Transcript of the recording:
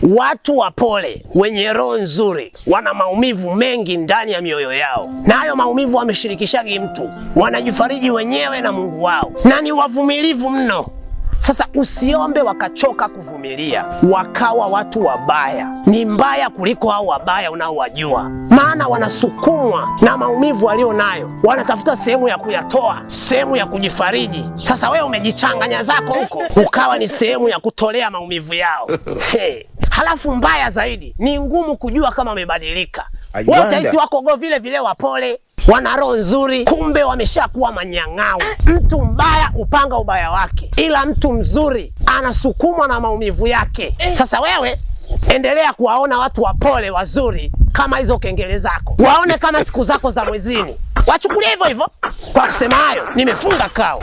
Watu wapole wenye roho nzuri wana maumivu mengi ndani ya mioyo yao, na hayo maumivu wameshirikishagi mtu, wanajifariji wenyewe na Mungu wao, na ni wavumilivu mno. Sasa usiombe wakachoka kuvumilia wakawa watu wabaya. Ni mbaya kuliko hao wabaya unaowajua, maana wanasukumwa na maumivu walio nayo, wanatafuta sehemu ya kuyatoa, sehemu ya kujifariji. Sasa wewe umejichanganya zako huko, ukawa ni sehemu ya kutolea maumivu yao. Halafu mbaya zaidi, ni ngumu kujua kama wamebadilika. Wewe utahisi wako vile vile wapole, wana roho nzuri, kumbe wameshakuwa manyang'au. Mtu mbaya upanga ubaya wake, ila mtu mzuri anasukumwa na maumivu yake. Sasa wewe endelea kuwaona watu wapole wazuri kama hizo kengele zako, waone kama siku zako za mwezini, wachukulie hivyo hivyo. Kwa kusema hayo, nimefunga kao.